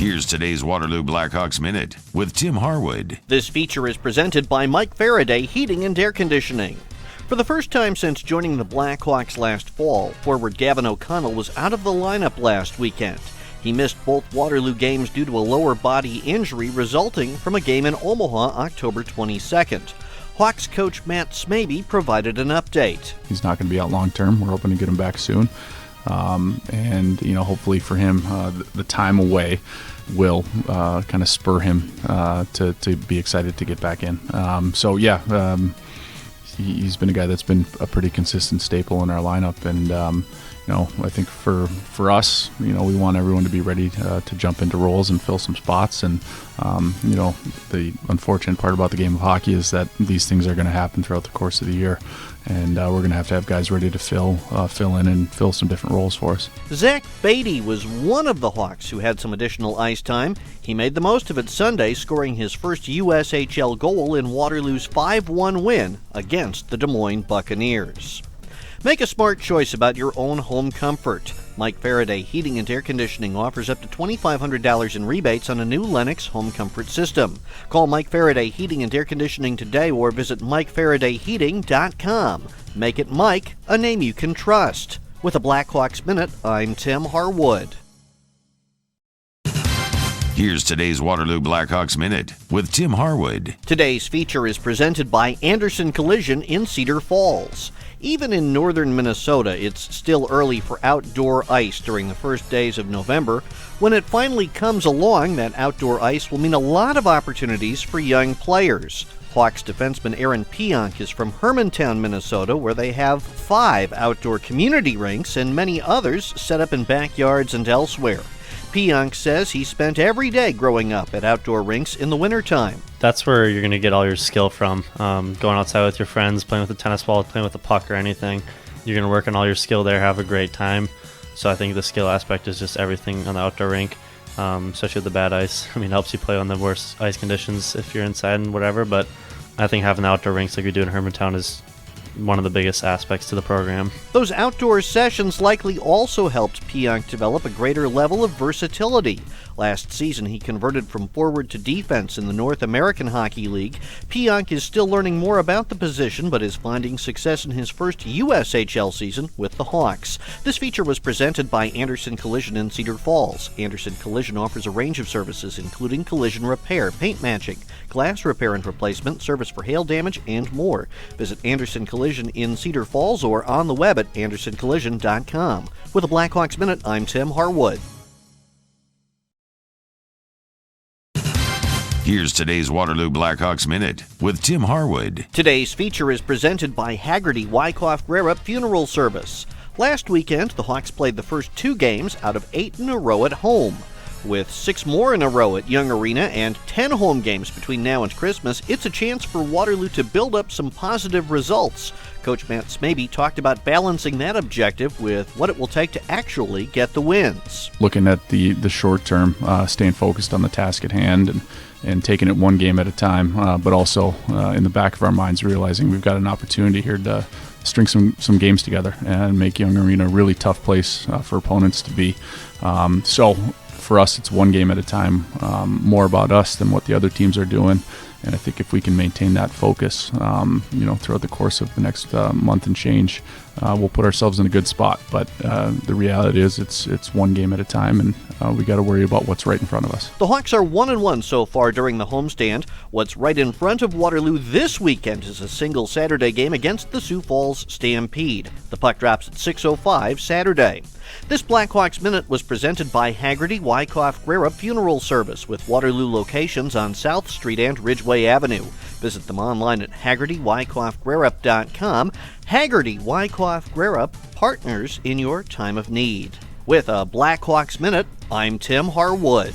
Here's today's Waterloo Blackhawks Minute with Tim Harwood. This feature is presented by Mike Faraday Heating and Air Conditioning. For the first time since joining the Blackhawks last fall, forward Gavin O'Connell was out of the lineup last weekend. He missed both Waterloo games due to a lower body injury resulting from a game in Omaha October 22nd. Hawks coach Matt Smaby provided an update. He's not going to be out long term. We're hoping to get him back soon. And hopefully for him, the time away will kind of spur him to be excited to get back in. He's been a guy that's been a pretty consistent staple in our lineup, and I think for us, we want everyone to be ready to jump into roles and fill some spots. And the unfortunate part about the game of hockey is that these things are going to happen throughout the course of the year, and we're going to have guys ready to fill in and fill some different roles for us. Zach Beatty was one of the Hawks who had some additional ice time. He made the most of it Sunday, scoring his first USHL goal in Waterloo's 5-1 win against the Des Moines Buccaneers. Make a smart choice about your own home comfort. Mike Faraday Heating and Air Conditioning offers up to $2,500 in rebates on a new Lennox home comfort system. Call Mike Faraday Heating and Air Conditioning today or visit MikeFaradayHeating.com. Make it Mike, a name you can trust. With a Blackhawks Minute, I'm Tim Harwood. Here's today's Waterloo Blackhawks Minute with Tim Harwood. Today's feature is presented by Anderson Collision in Cedar Falls. Even in northern Minnesota, it's still early for outdoor ice during the first days of November. When it finally comes along, that outdoor ice will mean a lot of opportunities for young players. Hawks defenseman Aaron Pionk is from Hermantown, Minnesota, where they have 5 outdoor community rinks and many others set up in backyards and elsewhere. Pionk says he spent every day growing up at outdoor rinks in the wintertime. That's where you're going to get all your skill from. Going outside with your friends, playing with a tennis ball, playing with a puck or anything. You're going to work on all your skill there, have a great time. So I think the skill aspect is just everything on the outdoor rink, especially with the bad ice. It helps you play on the worst ice conditions if you're inside and whatever, but I think having the outdoor rinks like we do in Hermantown is one of the biggest aspects to the program. Those outdoor sessions likely also helped Pionk develop a greater level of versatility. Last season, he converted from forward to defense in the North American Hockey League. Pionk is still learning more about the position, but is finding success in his first USHL season with the Hawks. This feature was presented by Anderson Collision in Cedar Falls. Anderson Collision offers a range of services, including collision repair, paint matching, glass repair and replacement, service for hail damage, and more. Visit Anderson Collision in Cedar Falls or on the web at andersoncollision.com. With a Blackhawks Minute, I'm Tim Harwood. Here's today's Waterloo Blackhawks Minute with Tim Harwood. Today's feature is presented by Haggerty Wyckoff Grerup Funeral Service. Last weekend, the Hawks played the first 2 games out of 8 in a row at home. With 6 more in a row at Young Arena and 10 home games between now and Christmas, it's a chance for Waterloo to build up some positive results. Coach Matt Smaby talked about balancing that objective with what it will take to actually get the wins. Looking at the short term, staying focused on the task at hand and taking it one game at a time, but also in the back of our minds realizing we've got an opportunity here to string some games together and make Young Arena a really tough place for opponents to be. So for us, it's one game at a time, more about us than what the other teams are doing. And I think if we can maintain that focus, throughout the course of the next month and change, we'll put ourselves in a good spot. But the reality is it's one game at a time, and we got to worry about what's right in front of us. The Hawks are 1-1 so far during the homestand. What's right in front of Waterloo this weekend is a single Saturday game against the Sioux Falls Stampede. The puck drops at 6:05 Saturday. This Blackhawks Minute was presented by Haggerty Wyckoff Grerup Funeral Service with Waterloo locations on South Street and Ridgeway Avenue. Visit them online at HaggertyWyckoffGrerup.com. Haggerty Wyckoff Grerup, partners in your time of need. With a Blackhawks Minute, I'm Tim Harwood.